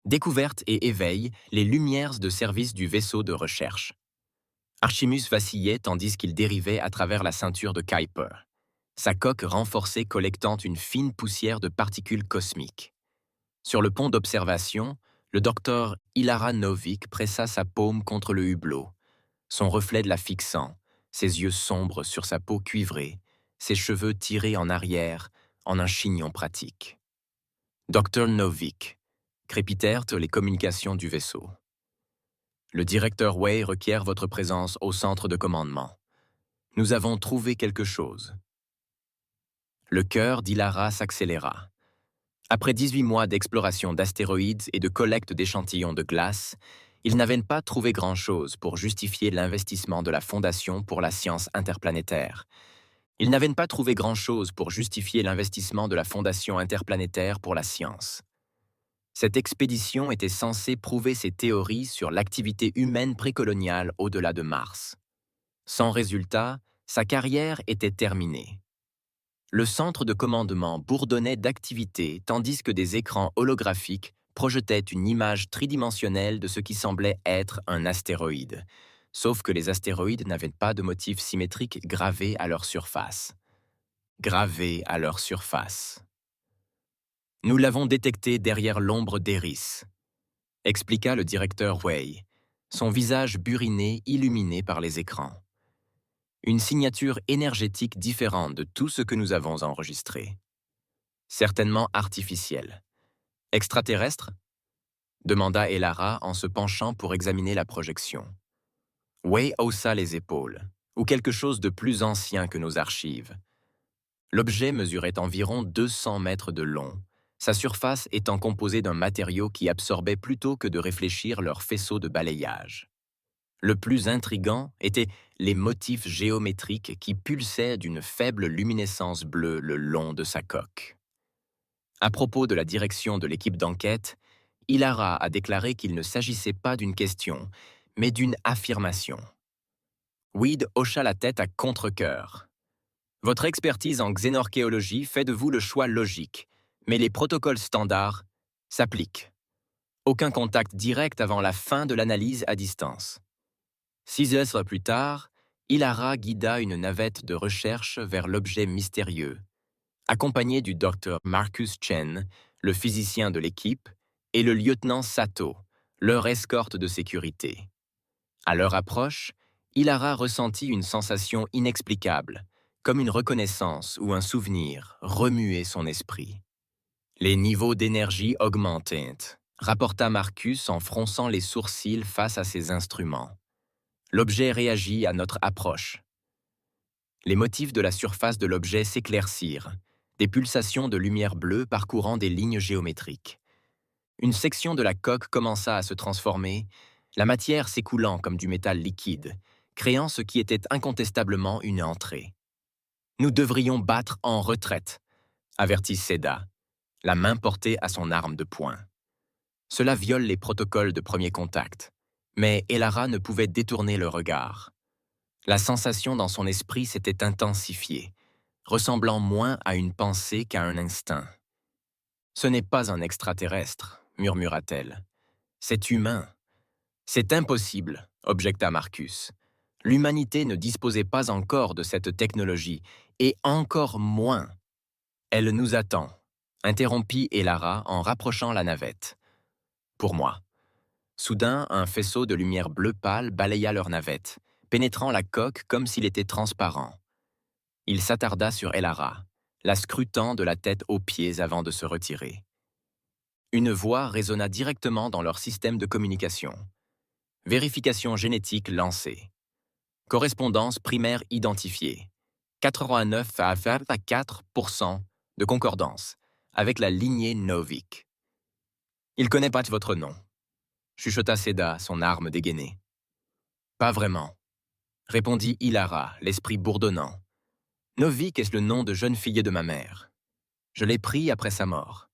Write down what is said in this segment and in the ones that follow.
Découverte et éveil, les lumières de service du vaisseau de recherche. Archimus vacillait tandis qu'il dérivait à travers la ceinture de Kuiper, sa coque renforcée collectant une fine poussière de particules cosmiques. Sur le pont d'observation, le docteur Ilara Novik pressa sa paume contre le hublot, son reflet la fixant, ses yeux sombres sur sa peau cuivrée, ses cheveux tirés en arrière en un chignon pratique. Docteur Novik, crépitèrent les communications du vaisseau. Le directeur Way requiert votre présence au centre de commandement. Nous avons trouvé quelque chose. Le cœur d'Ilara s'accéléra. Après 18 mois d'exploration d'astéroïdes et de collecte d'échantillons de glace, ils n'avaient pas trouvé grand-chose pour justifier l'investissement de la Fondation pour la science interplanétaire. Ils n'avaient pas trouvé grand-chose pour justifier l'investissement de la Fondation interplanétaire pour la science. Cette expédition était censée prouver ses théories sur l'activité humaine précoloniale au-delà de Mars. Sans résultat, sa carrière était terminée. Le centre de commandement bourdonnait d'activité tandis que des écrans holographiques projetaient une image tridimensionnelle de ce qui semblait être un astéroïde, sauf que les astéroïdes n'avaient pas de motifs symétriques gravés à leur surface. Gravés à leur surface. Nous l'avons détecté derrière l'ombre d'Eris, expliqua le directeur Way, son visage buriné illuminé par les écrans. Une signature énergétique différente de tout ce que nous avons enregistré. Certainement artificielle. Extraterrestre? Demanda Elara en se penchant pour examiner la projection. Way haussa les épaules, ou quelque chose de plus ancien que nos archives. L'objet mesurait environ 200 mètres de long, sa surface étant composée d'un matériau qui absorbait plutôt que de réfléchir leur faisceau de balayage. Le plus intrigant étaient les motifs géométriques qui pulsaient d'une faible luminescence bleue le long de sa coque. À propos de la direction de l'équipe d'enquête, Ilara a déclaré qu'il ne s'agissait pas d'une question, mais d'une affirmation. Weed hocha la tête à contre-cœur. Votre expertise en xénorchéologie fait de vous le choix logique, mais les protocoles standards s'appliquent. Aucun contact direct avant la fin de l'analyse à distance. 6 heures plus tard, Ilara guida une navette de recherche vers l'objet mystérieux, accompagné du docteur Marcus Chen, le physicien de l'équipe, et le lieutenant Sato, leur escorte de sécurité. À leur approche, Ilara ressentit une sensation inexplicable, comme une reconnaissance ou un souvenir remuer son esprit. Les niveaux d'énergie augmentaient, rapporta Marcus en fronçant les sourcils face à ses instruments. L'objet réagit à notre approche. Les motifs de la surface de l'objet s'éclaircirent, des pulsations de lumière bleue parcourant des lignes géométriques. Une section de la coque commença à se transformer, la matière s'écoulant comme du métal liquide, créant ce qui était incontestablement une entrée. Nous devrions battre en retraite, avertit Seda, la main portée à son arme de poing. Cela viole les protocoles de premier contact, mais Elara ne pouvait détourner le regard. La sensation dans son esprit s'était intensifiée, ressemblant moins à une pensée qu'à un instinct. « Ce n'est pas un extraterrestre », murmura-t-elle. « C'est humain. »« C'est impossible », objecta Marcus. L'humanité ne disposait pas encore de cette technologie, et encore moins. « Elle nous attend », interrompit Elara en rapprochant la navette. Pour moi. Soudain, un faisceau de lumière bleu pâle balaya leur navette, pénétrant la coque comme s'il était transparent. Il s'attarda sur Elara, la scrutant de la tête aux pieds avant de se retirer. Une voix résonna directement dans leur système de communication. Vérification génétique lancée. Correspondance primaire identifiée. 89 à 24% de concordance, avec la lignée Novik. « Il connaît pas votre nom », chuchota Seda, son arme dégainée. « Pas vraiment », répondit Ilara, l'esprit bourdonnant. « Novik est le nom de jeune fille de ma mère. Je l'ai pris après sa mort. »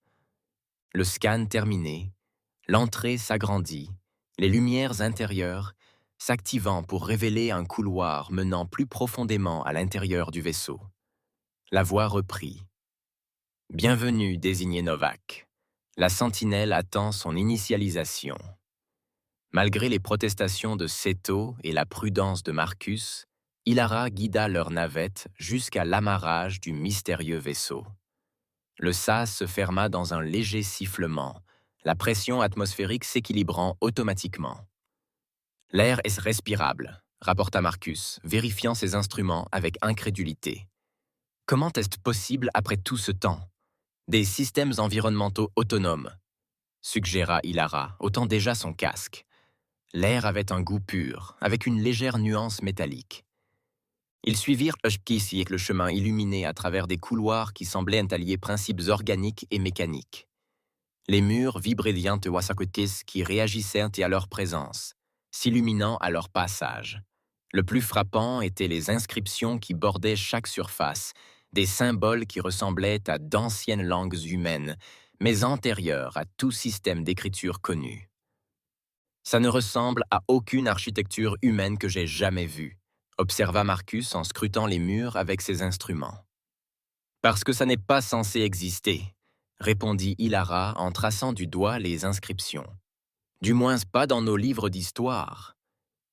Le scan terminé, l'entrée s'agrandit, les lumières intérieures s'activant pour révéler un couloir menant plus profondément à l'intérieur du vaisseau. La voix reprit. « Bienvenue, désigné Novak. La sentinelle attend son initialisation. Malgré les protestations de Seto et la prudence de Marcus, Ilara guida leur navette jusqu'à l'amarrage du mystérieux vaisseau. Le sas se ferma dans un léger sifflement, la pression atmosphérique s'équilibrant automatiquement. L'air est respirable, rapporta Marcus, vérifiant ses instruments avec incrédulité. Comment est-ce possible après tout ce temps? Des systèmes environnementaux autonomes, suggéra Ilara, ôtant déjà son casque. L'air avait un goût pur, avec une légère nuance métallique. Ils suivirent Ushkisi avec le chemin illuminé à travers des couloirs qui semblaient allier principes organiques et mécaniques. Les murs vibraient de Wasakutis qui réagissaient à leur présence, s'illuminant à leur passage. Le plus frappant étaient les inscriptions qui bordaient chaque surface, des symboles qui ressemblaient à d'anciennes langues humaines, mais antérieures à tout système d'écriture connu. Ça ne ressemble à aucune architecture humaine que j'ai jamais vue, observa Marcus en scrutant les murs avec ses instruments. Parce que ça n'est pas censé exister, répondit Ilara en traçant du doigt les inscriptions. Du moins pas dans nos livres d'histoire.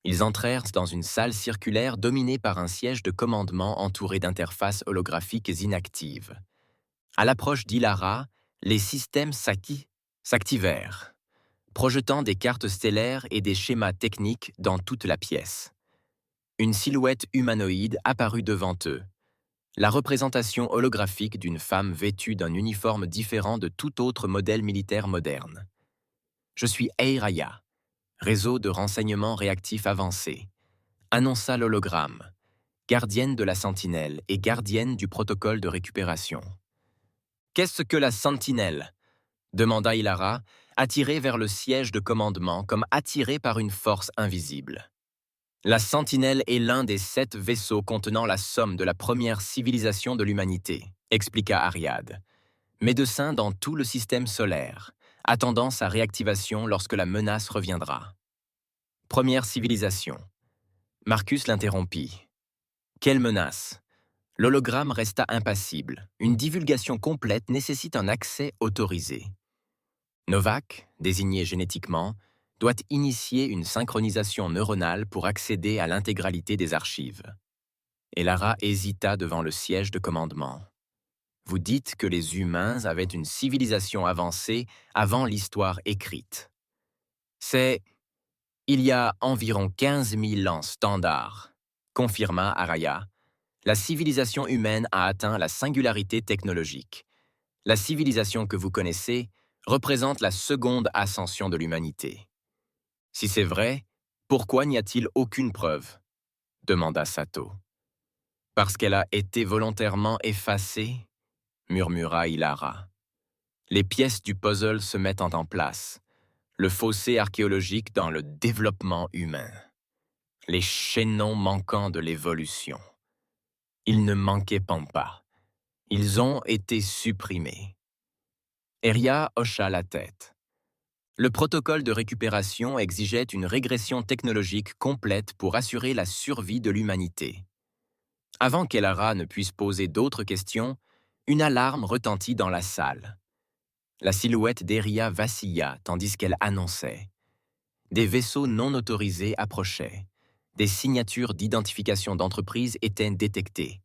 Ils entrèrent dans une salle circulaire dominée par un siège de commandement entouré d'interfaces holographiques inactives. À l'approche d'Ilara, les systèmes s'activèrent, projetant des cartes stellaires et des schémas techniques dans toute la pièce. Une silhouette humanoïde apparut devant eux, la représentation holographique d'une femme vêtue d'un uniforme différent de tout autre modèle militaire moderne. Je suis Eiraya, réseau de renseignement réactif avancé, annonça l'hologramme, gardienne de la sentinelle et gardienne du protocole de récupération. Qu'est-ce que la sentinelle? Demanda Ilara, attirée vers le siège de commandement comme attirée par une force invisible. La sentinelle est l'un des 7 vaisseaux contenant la somme de la première civilisation de l'humanité, expliqua Ariad. Médecin dans tout le système solaire, attendant sa réactivation lorsque la menace reviendra. Première civilisation. Marcus l'interrompit. Quelle menace? L'hologramme resta impassible. Une divulgation complète nécessite un accès autorisé. Novak, désigné génétiquement, doit initier une synchronisation neuronale pour accéder à l'intégralité des archives. Elara hésita devant le siège de commandement. Vous dites que les humains avaient une civilisation avancée avant l'histoire écrite. C'est il y a environ 15 000 ans standard, confirma Araya. La civilisation humaine a atteint la singularité technologique. La civilisation que vous connaissez représente la seconde ascension de l'humanité. Si c'est vrai, pourquoi n'y a-t-il aucune preuve? Demanda Sato. Parce qu'elle a été volontairement effacée, murmura Ilara. Les pièces du puzzle se mettent en place. Le fossé archéologique dans le développement humain. Les chaînons manquants de l'évolution. Ils ne manquaient pas. Ils ont été supprimés. Eria hocha la tête. Le protocole de récupération exigeait une régression technologique complète pour assurer la survie de l'humanité. Avant qu'Elara ne puisse poser d'autres questions, une alarme retentit dans la salle. La silhouette d'Eria vacilla tandis qu'elle annonçait. Des vaisseaux non autorisés approchaient. Des signatures d'identification d'entreprise étaient détectées.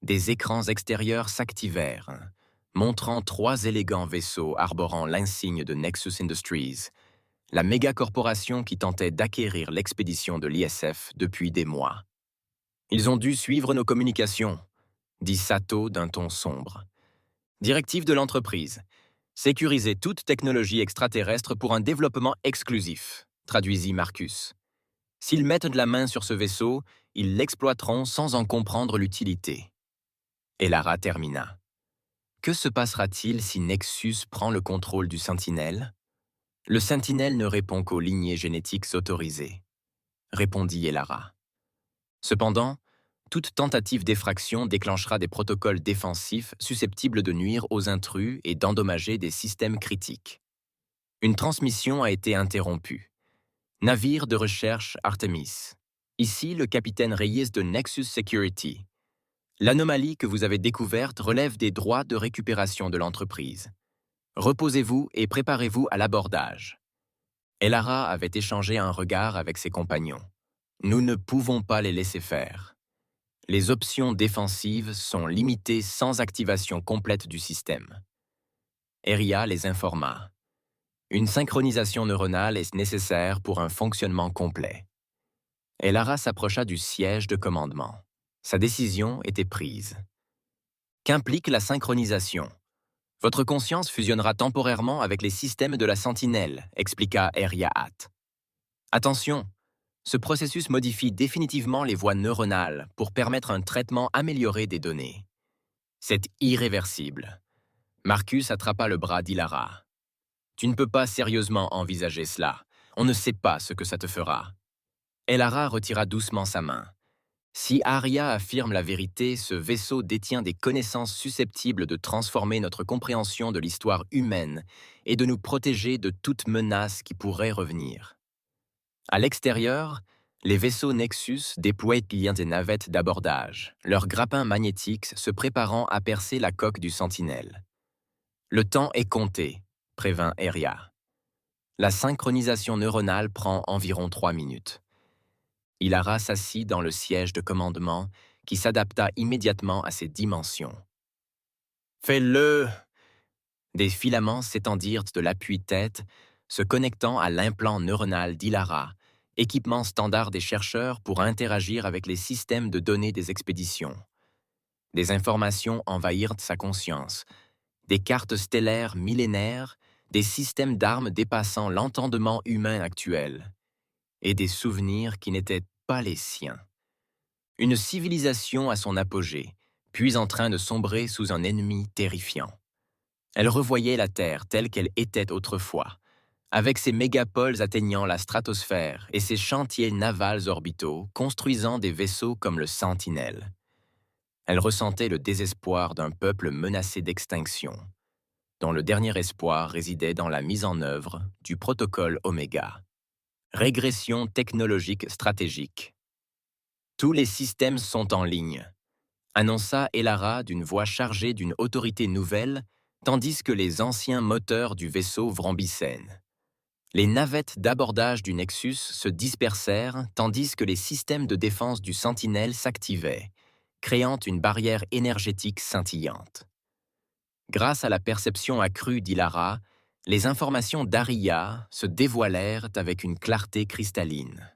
Des écrans extérieurs s'activèrent, montrant 3 élégants vaisseaux arborant l'insigne de Nexus Industries, la méga-corporation qui tentait d'acquérir l'expédition de l'ISF depuis des mois. Ils ont dû suivre nos communications, dit Sato d'un ton sombre. Directive de l'entreprise. Sécuriser toute technologie extraterrestre pour un développement exclusif, traduisit Marcus. S'ils mettent de la main sur ce vaisseau, ils l'exploiteront sans en comprendre l'utilité. Elara termina. Que se passera-t-il si Nexus prend le contrôle du Sentinelle? Le Sentinelle ne répond qu'aux lignées génétiques autorisées, répondit Elara. Cependant, toute tentative d'effraction déclenchera des protocoles défensifs susceptibles de nuire aux intrus et d'endommager des systèmes critiques. Une transmission a été interrompue. Navire de recherche Artemis. Ici le capitaine Reyes de Nexus Security. L'anomalie que vous avez découverte relève des droits de récupération de l'entreprise. Reposez-vous et préparez-vous à l'abordage. Elara avait échangé un regard avec ses compagnons. Nous ne pouvons pas les laisser faire. Les options défensives sont limitées sans activation complète du système. Eria les informa. Une synchronisation neuronale est nécessaire pour un fonctionnement complet. Elara s'approcha du siège de commandement. Sa décision était prise. Qu'implique la synchronisation? Votre conscience fusionnera temporairement avec les systèmes de la sentinelle, expliqua Eria-Hat. Attention, ce processus modifie définitivement les voies neuronales pour permettre un traitement amélioré des données. C'est irréversible. Marcus attrapa le bras d'Ilara. Tu ne peux pas sérieusement envisager cela. On ne sait pas ce que ça te fera. Elara retira doucement sa main. Si Aria affirme la vérité, ce vaisseau détient des connaissances susceptibles de transformer notre compréhension de l'histoire humaine et de nous protéger de toute menace qui pourrait revenir. À l'extérieur, les vaisseaux Nexus déploient des navettes d'abordage, leurs grappins magnétiques se préparant à percer la coque du Sentinelle. Le temps est compté, prévint Eria. La synchronisation neuronale prend environ 3 minutes. Ilara s'assit dans le siège de commandement qui s'adapta immédiatement à ses dimensions. « Fais-le !» Des filaments s'étendirent de l'appui-tête, se connectant à l'implant neuronal d'Ilara, équipement standard des chercheurs pour interagir avec les systèmes de données des expéditions. Des informations envahirent sa conscience, des cartes stellaires millénaires, des systèmes d'armes dépassant l'entendement humain actuel, et des souvenirs qui n'étaient pas les siens. Une civilisation à son apogée, puis en train de sombrer sous un ennemi terrifiant. Elle revoyait la Terre telle qu'elle était autrefois, avec ses mégapoles atteignant la stratosphère et ses chantiers navals orbitaux construisant des vaisseaux comme le Sentinelle. Elle ressentait le désespoir d'un peuple menacé d'extinction, dont le dernier espoir résidait dans la mise en œuvre du protocole Oméga. Régression technologique stratégique. Tous les systèmes sont en ligne, annonça Elara d'une voix chargée d'une autorité nouvelle, tandis que les anciens moteurs du vaisseau vrombissaient. Les navettes d'abordage du Nexus se dispersèrent tandis que les systèmes de défense du Sentinelle s'activaient, créant une barrière énergétique scintillante. Grâce à la perception accrue d'Ilara, les informations d'Aria se dévoilèrent avec une clarté cristalline.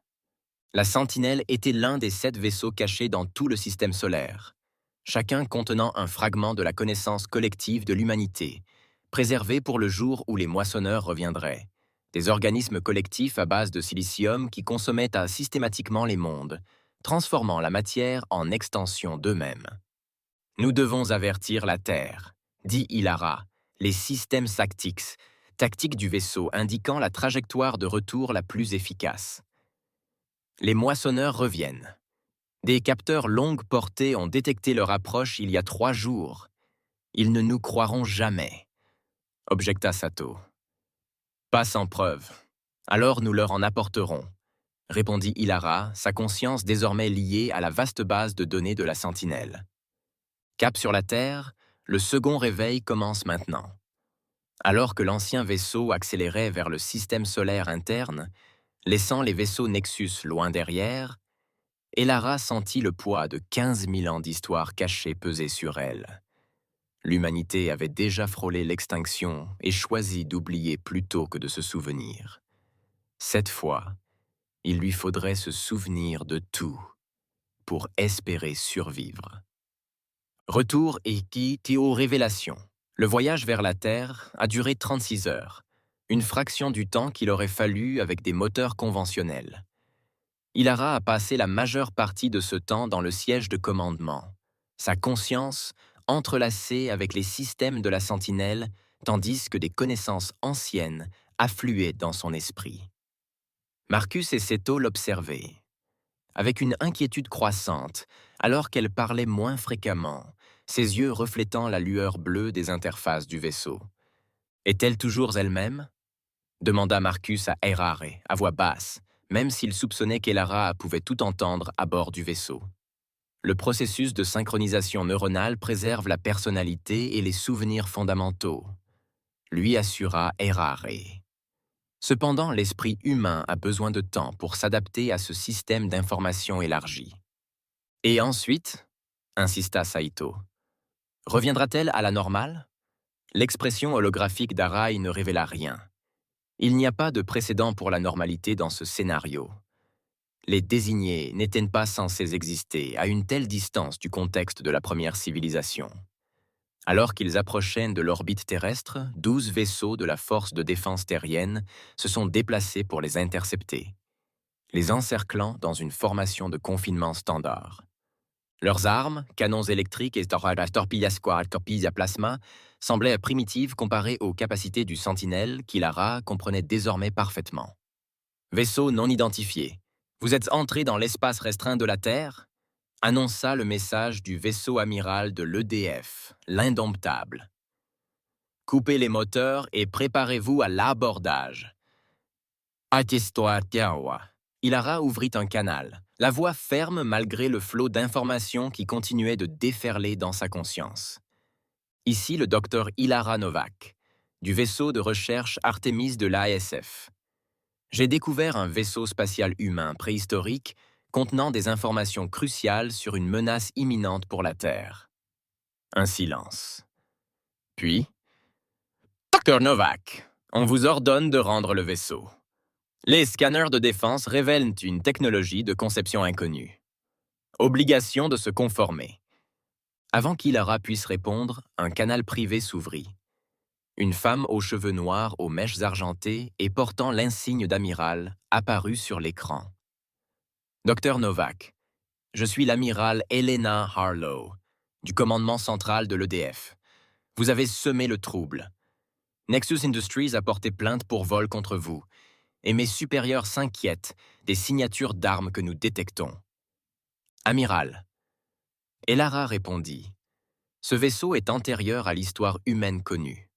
La Sentinelle était l'un des 7 vaisseaux cachés dans tout le système solaire, chacun contenant un fragment de la connaissance collective de l'humanité, préservé pour le jour où les moissonneurs reviendraient, des organismes collectifs à base de silicium qui consommaient systématiquement les mondes, transformant la matière en extension d'eux-mêmes. « Nous devons avertir la Terre », dit Ilara, les systèmes tactiques du vaisseau indiquant la trajectoire de retour la plus efficace. Les moissonneurs reviennent. Des capteurs longue portée ont détecté leur approche il y a 3 jours. Ils ne nous croiront jamais, objecta Sato. Pas sans preuve. Alors nous leur en apporterons, répondit Ilara, sa conscience désormais liée à la vaste base de données de la Sentinelle. Cap sur la Terre, le second réveil commence maintenant. Alors que l'ancien vaisseau accélérait vers le système solaire interne, laissant les vaisseaux Nexus loin derrière, Elara sentit le poids de 15 000 ans d'histoire cachée peser sur elle. L'humanité avait déjà frôlé l'extinction et choisi d'oublier plutôt que de se souvenir. Cette fois, il lui faudrait se souvenir de tout pour espérer survivre. Retour et aux révélations. Le voyage vers la Terre a duré 36 heures, une fraction du temps qu'il aurait fallu avec des moteurs conventionnels. Ilara a passé la majeure partie de ce temps dans le siège de commandement, sa conscience entrelacée avec les systèmes de la Sentinelle, tandis que des connaissances anciennes affluaient dans son esprit. Marcus et Seto l'observaient, avec une inquiétude croissante, alors qu'elle parlait moins fréquemment, ses yeux reflétant la lueur bleue des interfaces du vaisseau. « Est-elle toujours elle-même » demanda Marcus à Erare, à voix basse, même s'il soupçonnait qu'Elara pouvait tout entendre à bord du vaisseau. Le processus de synchronisation neuronale préserve la personnalité et les souvenirs fondamentaux. lui assura Errare. Cependant, l'esprit humain a besoin de temps pour s'adapter à ce système d'information élargi. Et ensuite, insista Saito, reviendra-t-elle à la normale? L'expression holographique d'Arai ne révéla rien. Il n'y a pas de précédent pour la normalité dans ce scénario. Les désignés n'étaient pas censés exister à une telle distance du contexte de la première civilisation. Alors qu'ils approchaient de l'orbite terrestre, 12 vaisseaux de la force de défense terrienne se sont déplacés pour les intercepter, les encerclant dans une formation de confinement standard. Leurs armes, canons électriques et torpillas à plasma, semblaient primitives comparées aux capacités du Sentinelle qu'Ilara comprenait désormais parfaitement. Vaisseau non identifié, vous êtes entré dans l'espace restreint de la Terre, annonça le message du vaisseau amiral de l'EDF, l'Indomptable. Coupez les moteurs et préparez-vous à l'abordage. Ilara ouvrit un canal, la voix ferme malgré le flot d'informations qui continuait de déferler dans sa conscience. Ici le docteur Ilara Novak, du vaisseau de recherche Artemis de l'ASF. J'ai découvert un vaisseau spatial humain préhistorique contenant des informations cruciales sur une menace imminente pour la Terre. Un silence. Puis, Docteur Novak, on vous ordonne de rendre le vaisseau. Les scanners de défense révèlent une technologie de conception inconnue. Obligation de se conformer. Avant qu'Ilara puisse répondre, un canal privé s'ouvrit. Une femme aux cheveux noirs, aux mèches argentées et portant l'insigne d'amiral apparut sur l'écran. Docteur Novak, je suis l'amiral Elena Harlow, du commandement central de l'EDF. Vous avez semé le trouble. Nexus Industries a porté plainte pour vol contre vous, et mes supérieurs s'inquiètent des signatures d'armes que nous détectons. Amiral. Elara répondit. Ce vaisseau est antérieur à l'histoire humaine connue.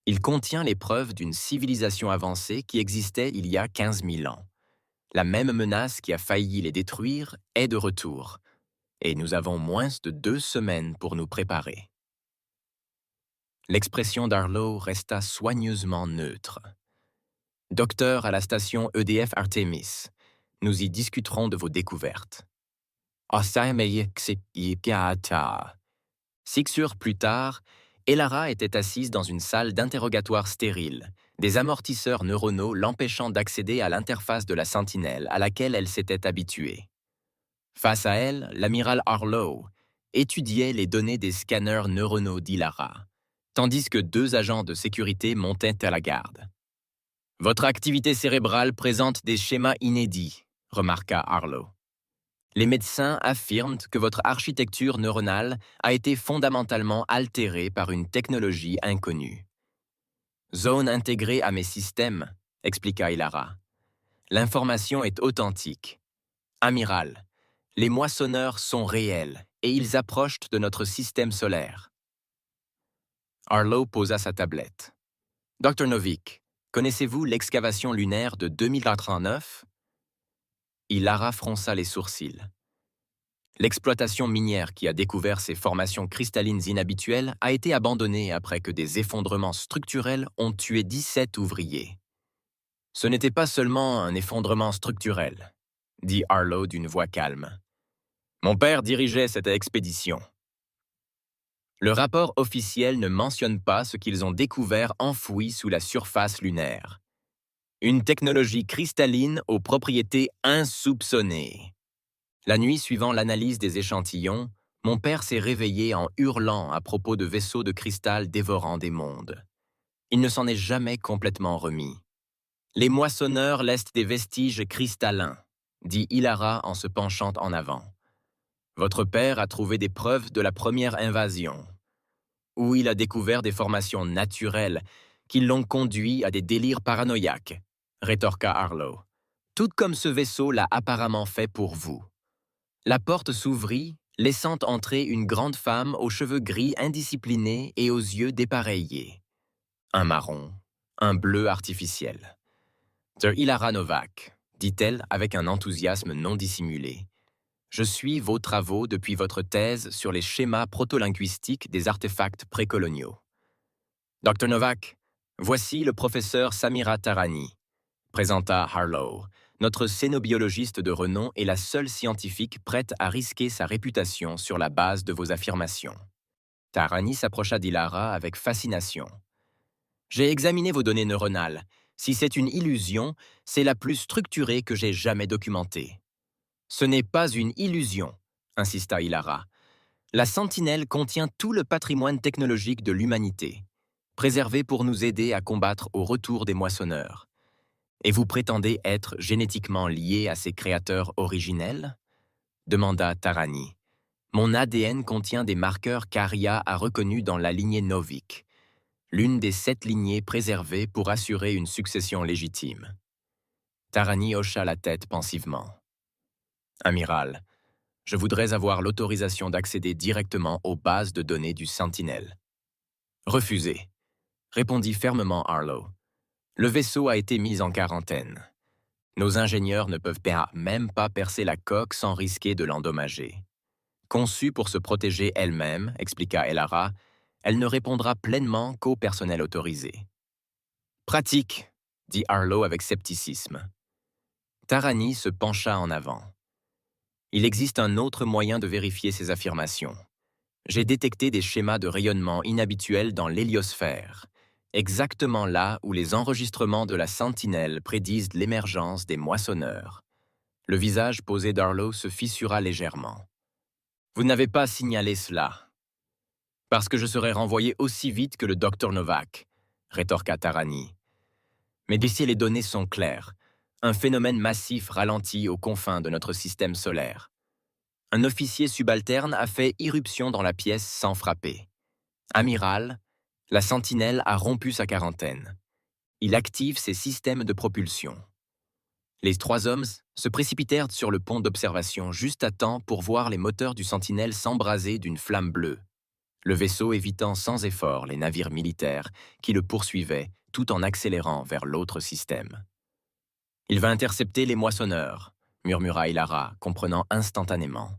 Il contient les preuves d'une civilisation avancée qui existait il y a 15 000 ans. La même menace qui a failli les détruire est de retour, et nous avons moins de 2 semaines pour nous préparer. L'expression d'Harlow resta soigneusement neutre. Docteur à la station EDF Artemis, nous y discuterons de vos découvertes. 6 heures plus tard, Elara était assise dans une salle d'interrogatoire stérile, des amortisseurs neuronaux l'empêchant d'accéder à l'interface de la sentinelle à laquelle elle s'était habituée. Face à elle, l'amiral Harlow étudiait les données des scanners neuronaux d'Ilara, tandis que 2 agents de sécurité montaient à la garde. « Votre activité cérébrale présente des schémas inédits », remarqua Harlow. Les médecins affirment que votre architecture neuronale a été fondamentalement altérée par une technologie inconnue. Zone intégrée à mes systèmes, expliqua Ilara. L'information est authentique. Amiral, les moissonneurs sont réels et ils approchent de notre système solaire. Harlow posa sa tablette. Dr. Novik, connaissez-vous l'excavation lunaire de 2039? Ilara fronça les sourcils. L'exploitation minière qui a découvert ces formations cristallines inhabituelles a été abandonnée après que des effondrements structurels ont tué 17 ouvriers. Ce n'était pas seulement un effondrement structurel, dit Harlow d'une voix calme. Mon père dirigeait cette expédition. Le rapport officiel ne mentionne pas ce qu'ils ont découvert enfoui sous la surface lunaire. Une technologie cristalline aux propriétés insoupçonnées. La nuit suivant l'analyse des échantillons, mon père s'est réveillé en hurlant à propos de vaisseaux de cristal dévorant des mondes. Il ne s'en est jamais complètement remis. Les moissonneurs laissent des vestiges cristallins, dit Ilara en se penchant en avant. Votre père a trouvé des preuves de la première invasion, où il a découvert des formations naturelles qui l'ont conduit à des délires paranoïaques, rétorqua Harlow. Tout comme ce vaisseau l'a apparemment fait pour vous. La porte s'ouvrit, laissant entrer une grande femme aux cheveux gris indisciplinés et aux yeux dépareillés. Un marron, un bleu artificiel. « Sir Ilara Novak », dit-elle avec un enthousiasme non dissimulé. « Je suis vos travaux depuis votre thèse sur les schémas protolinguistiques des artefacts précoloniaux. Dr Novak, voici le professeur Samira Tarani, présenta Harlow. Notre cénobiologiste de renom est la seule scientifique prête à risquer sa réputation sur la base de vos affirmations. Tarani s'approcha d'Ilara avec fascination. J'ai examiné vos données neuronales. Si c'est une illusion, c'est la plus structurée que j'ai jamais documentée. Ce n'est pas une illusion, insista Ilara. La Sentinelle contient tout le patrimoine technologique de l'humanité, préservé pour nous aider à combattre au retour des moissonneurs. Et vous prétendez être génétiquement lié à ses créateurs originels? Demanda Tarani. Mon ADN contient des marqueurs qu'ARIA a reconnus dans la lignée Novik, l'une des 7 lignées préservées pour assurer une succession légitime. Tarani hocha la tête pensivement. Amiral, je voudrais avoir l'autorisation d'accéder directement aux bases de données du Sentinelle. Refusé, répondit fermement Harlow. Le vaisseau a été mis en quarantaine. Nos ingénieurs ne peuvent même pas percer la coque sans risquer de l'endommager. Conçue pour se protéger elle-même, expliqua Elara, elle ne répondra pleinement qu'au personnel autorisé. Pratique, dit Harlow avec scepticisme. Tarani se pencha en avant. Il existe un autre moyen de vérifier ces affirmations. J'ai détecté des schémas de rayonnement inhabituels dans l'héliosphère, exactement là où les enregistrements de la Sentinelle prédisent l'émergence des moissonneurs. Le visage posé d'Harlow se fissura légèrement. Vous n'avez pas signalé cela. Parce que je serais renvoyé aussi vite que le Dr Novak, rétorqua Tarani. Mais d'ici les données sont claires. Un phénomène massif ralentit aux confins de notre système solaire. Un officier subalterne a fait irruption dans la pièce sans frapper. Amiral, la Sentinelle a rompu sa quarantaine. Il active ses systèmes de propulsion. Les 3 hommes se précipitèrent sur le pont d'observation juste à temps pour voir les moteurs du Sentinelle s'embraser d'une flamme bleue, le vaisseau évitant sans effort les navires militaires qui le poursuivaient tout en accélérant vers l'autre système. « Il va intercepter les moissonneurs », murmura Ilara, comprenant instantanément.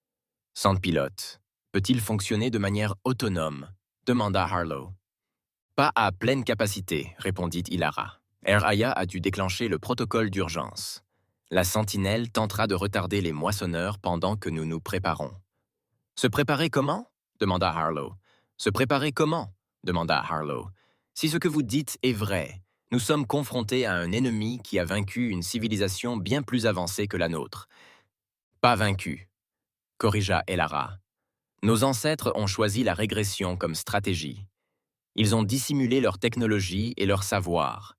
« Sans pilote, peut-il fonctionner de manière autonome ?» demanda Harlow. « Pas à pleine capacité », répondit Ilara. Air Aya a dû déclencher le protocole d'urgence. La Sentinelle tentera de retarder les moissonneurs pendant que nous nous préparons. « Se préparer comment ?» demanda Harlow. « Se préparer comment ?» demanda Harlow. « Si ce que vous dites est vrai, nous sommes confrontés à un ennemi qui a vaincu une civilisation bien plus avancée que la nôtre. »« Pas vaincu », corrigea Elara. « Nos ancêtres ont choisi la régression comme stratégie. Ils ont dissimulé leur technologie et leur savoir,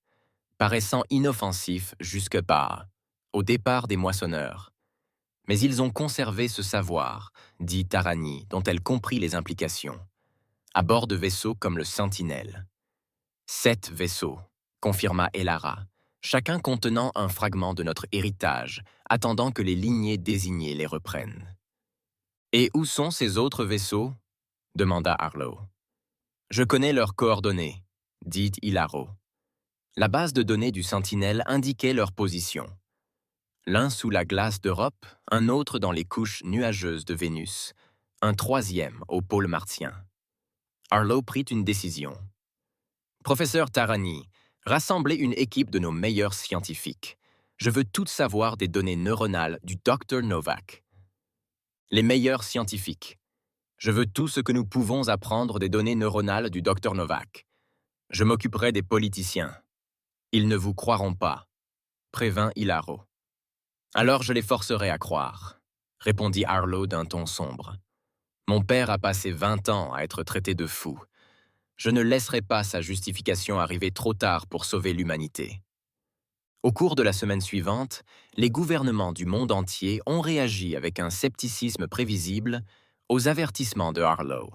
paraissant inoffensifs jusque bas, au départ des moissonneurs. Mais ils ont conservé ce savoir, dit Tarani, dont elle comprit les implications, à bord de vaisseaux comme le Sentinelle. 7 vaisseaux, confirma Elara, chacun contenant un fragment de notre héritage, attendant que les lignées désignées les reprennent. « Et où sont ces autres vaisseaux ?» demanda Harlow. « Je connais leurs coordonnées, dit Hilaro. La base de données du Sentinelle indiquait leur position. L'un sous la glace d'Europe, un autre dans les couches nuageuses de Vénus, un 3e au pôle martien. Harlow prit une décision. « Professeur Tarani, rassemblez une équipe de nos meilleurs scientifiques. Je veux tout savoir des données neuronales du Dr Novak. Les meilleurs scientifiques. Je veux tout ce que nous pouvons apprendre des données neuronales du Dr Novak. Je m'occuperai des politiciens. Ils ne vous croiront pas, prévint Hilaro. Alors je les forcerai à croire, répondit Harlow d'un ton sombre. Mon père a passé 20 ans à être traité de fou. Je ne laisserai pas sa justification arriver trop tard pour sauver l'humanité. Au cours de la semaine suivante, les gouvernements du monde entier ont réagi avec un scepticisme prévisible aux avertissements de Harlow.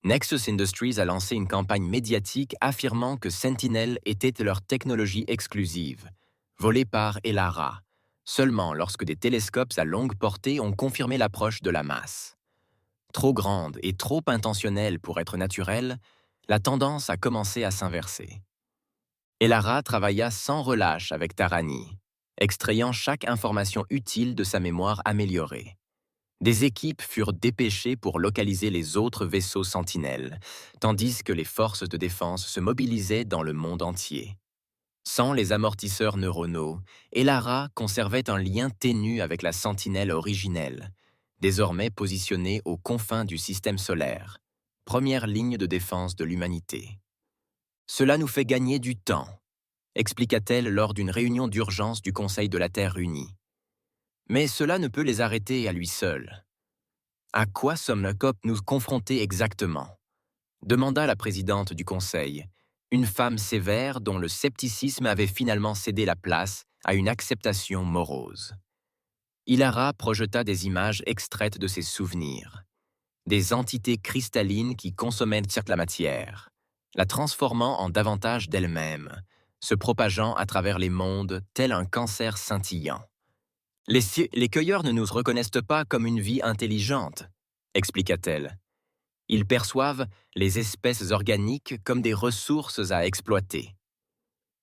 Nexus Industries a lancé une campagne médiatique affirmant que Sentinel était leur technologie exclusive, volée par Elara, seulement lorsque des télescopes à longue portée ont confirmé l'approche de la masse. Trop grande et trop intentionnelle pour être naturelle, la tendance a commencé à s'inverser. Elara travailla sans relâche avec Tarani, extrayant chaque information utile de sa mémoire améliorée. Des équipes furent dépêchées pour localiser les autres vaisseaux sentinelles, tandis que les forces de défense se mobilisaient dans le monde entier. Sans les amortisseurs neuronaux, Elara conservait un lien ténu avec la sentinelle originelle, désormais positionnée aux confins du système solaire, première ligne de défense de l'humanité. Cela nous fait gagner du temps, expliqua-t-elle lors d'une réunion d'urgence du Conseil de la Terre unie. Mais cela ne peut les arrêter à lui seul. À quoi sommes-nous confrontés exactement? Demanda la présidente du Conseil, une femme sévère dont le scepticisme avait finalement cédé la place à une acceptation morose. Ilara projeta des images extraites de ses souvenirs. Des entités cristallines qui consommaient la matière, la transformant en davantage d'elle-même, se propageant à travers les mondes tel un cancer scintillant. Les cueilleurs ne nous reconnaissent pas comme une vie intelligente, expliqua-t-elle. Ils perçoivent les espèces organiques comme des ressources à exploiter.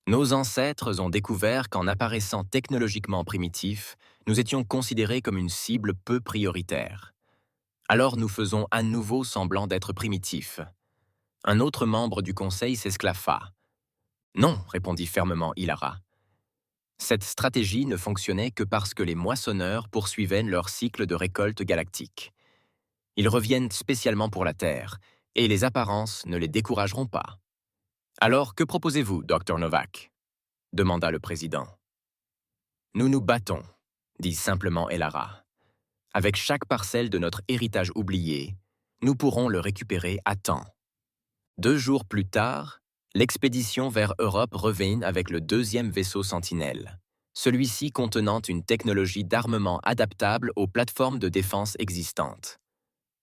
Nos ancêtres ont découvert qu'en apparaissant technologiquement primitifs, nous étions considérés comme une cible peu prioritaire. Alors nous faisons à nouveau semblant d'être primitifs. Un autre membre du conseil s'esclaffa. Non, répondit fermement Ilara. Cette stratégie ne fonctionnait que parce que les moissonneurs poursuivaient leur cycle de récolte galactique. Ils reviennent spécialement pour la Terre, et les apparences ne les décourageront pas. Alors, que proposez-vous, Dr. Novak? Demanda le président. Nous nous battons, dit simplement Elara. Avec chaque parcelle de notre héritage oublié, nous pourrons le récupérer à temps. 2 jours plus tard, l'expédition vers Europe revint avec le 2e vaisseau Sentinelle, celui-ci contenant une technologie d'armement adaptable aux plateformes de défense existantes.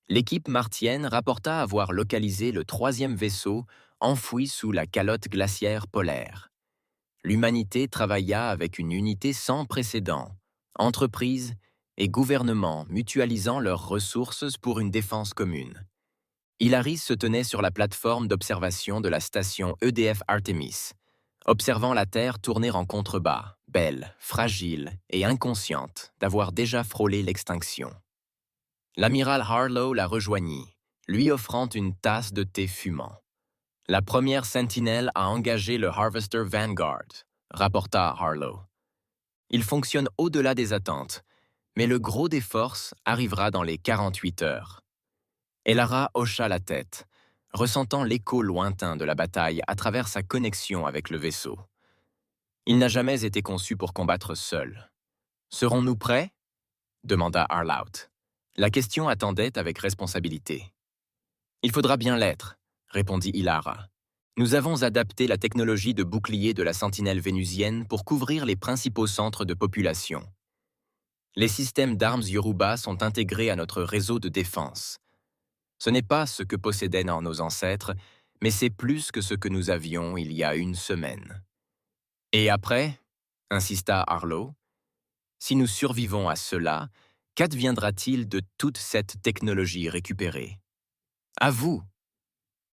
L'équipe martienne rapporta avoir localisé le 3e vaisseau enfoui sous la calotte glaciaire polaire. L'humanité travailla avec une unité sans précédent, entreprises et gouvernements mutualisant leurs ressources pour une défense commune. Hilaris se tenait sur la plateforme d'observation de la station EDF Artemis, observant la Terre tourner en contrebas, belle, fragile et inconsciente d'avoir déjà frôlé l'extinction. L'amiral Harlow la rejoignit, lui offrant une tasse de thé fumant. La première sentinelle a engagé le Harvester Vanguard, rapporta Harlow. Il fonctionne au-delà des attentes, mais le gros des forces arrivera dans les 48 heures. Elara hocha la tête, ressentant l'écho lointain de la bataille à travers sa connexion avec le vaisseau. Il n'a jamais été conçu pour combattre seul. Serons-nous prêts? Demanda Harlow. La question attendait avec responsabilité. Il faudra bien l'être, répondit Ilara. Nous avons adapté la technologie de bouclier de la sentinelle vénusienne pour couvrir les principaux centres de population. Les systèmes d'armes Yoruba sont intégrés à notre réseau de défense. Ce n'est pas ce que possédaient nos ancêtres, mais c'est plus que ce que nous avions il y a 1 semaine. Et après, insista Harlow, si nous survivons à cela, qu'adviendra-t-il de toute cette technologie récupérée? À vous!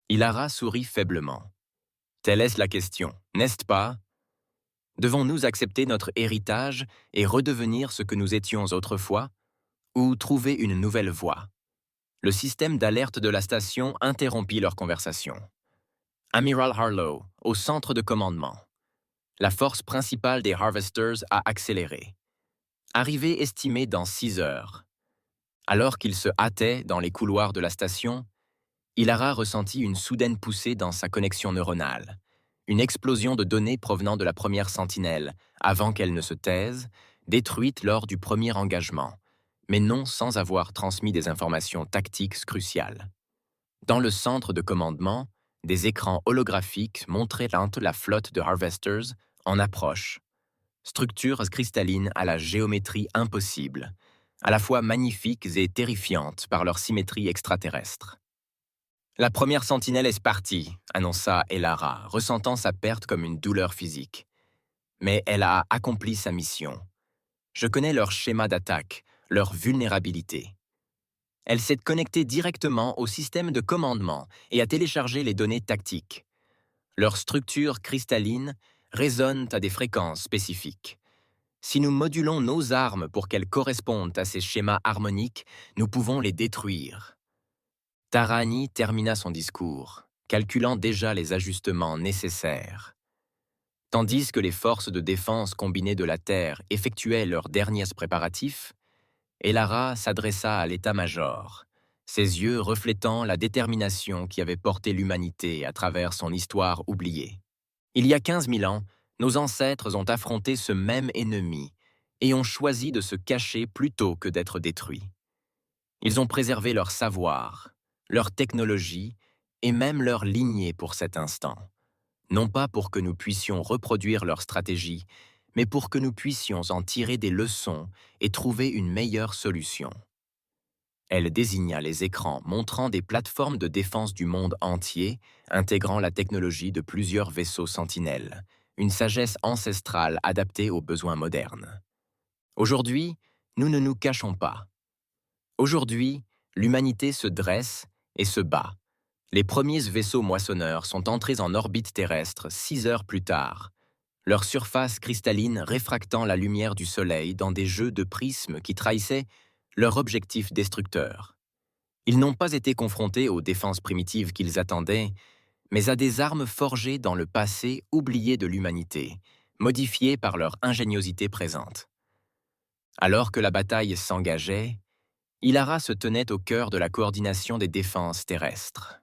Ilara sourit faiblement. Telle est la question, n'est-ce pas? Devons-nous accepter notre héritage et redevenir ce que nous étions autrefois, ou trouver une nouvelle voie? Le système d'alerte de la station interrompit leur conversation. Amiral Harlow, au centre de commandement. La force principale des Harvesters a accéléré. Arrivée estimée dans 6 heures. Alors qu'il se hâtait dans les couloirs de la station, Ilara ressentit une soudaine poussée dans sa connexion neuronale, une explosion de données provenant de la première sentinelle, avant qu'elle ne se taise, détruite lors du premier engagement, mais non sans avoir transmis des informations tactiques cruciales. Dans le centre de commandement, des écrans holographiques montraient la flotte de Harvesters en approche. Structures cristallines à la géométrie impossible, à la fois magnifiques et terrifiantes par leur symétrie extraterrestre. La première sentinelle est partie, annonça Elara, ressentant sa perte comme une douleur physique. Mais elle a accompli sa mission. Je connais leur schéma d'attaque, leur vulnérabilité. Elle s'est connectée directement au système de commandement et a téléchargé les données tactiques. Leurs structures cristallines résonnent à des fréquences spécifiques. Si nous modulons nos armes pour qu'elles correspondent à ces schémas harmoniques, nous pouvons les détruire. Tarani termina son discours, calculant déjà les ajustements nécessaires. Tandis que les forces de défense combinées de la Terre effectuaient leurs derniers préparatifs, Elara s'adressa à l'état-major, ses yeux reflétant la détermination qui avait porté l'humanité à travers son histoire oubliée. Il y a 15 000 ans, nos ancêtres ont affronté ce même ennemi et ont choisi de se cacher plutôt que d'être détruits. Ils ont préservé leur savoir, leur technologie et même leur lignée pour cet instant. Non pas pour que nous puissions reproduire leur stratégie, mais pour que nous puissions en tirer des leçons et trouver une meilleure solution. Elle désigna les écrans montrant des plateformes de défense du monde entier, intégrant la technologie de plusieurs vaisseaux sentinelles, une sagesse ancestrale adaptée aux besoins modernes. Aujourd'hui, nous ne nous cachons pas. Aujourd'hui, l'humanité se dresse et se bat. Les premiers vaisseaux moissonneurs sont entrés en orbite terrestre 6 heures plus tard, leur surface cristalline réfractant la lumière du Soleil dans des jeux de prismes qui trahissaient leur objectif destructeur. Ils n'ont pas été confrontés aux défenses primitives qu'ils attendaient, mais à des armes forgées dans le passé oublié de l'humanité, modifiées par leur ingéniosité présente. Alors que la bataille s'engageait, Ilara se tenait au cœur de la coordination des défenses terrestres.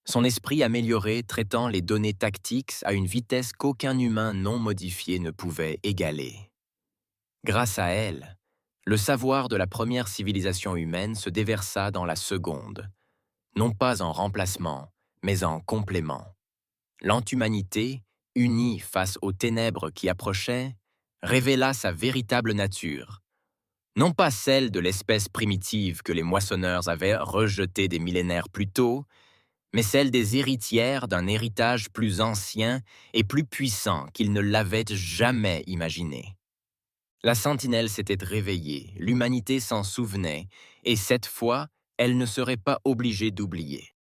Son esprit amélioré traitant les données tactiques à une vitesse qu'aucun humain non modifié ne pouvait égaler. Grâce à elle, le savoir de la première civilisation humaine se déversa dans la seconde, non pas en remplacement, mais en complément. L'antumanité, unie face aux ténèbres qui approchaient, révéla sa véritable nature, non pas celle de l'espèce primitive que les moissonneurs avaient rejetée des millénaires plus tôt, mais celle des héritières d'un héritage plus ancien et plus puissant qu'ils ne l'avaient jamais imaginé. La sentinelle s'était réveillée, l'humanité s'en souvenait, et cette fois, elle ne serait pas obligée d'oublier.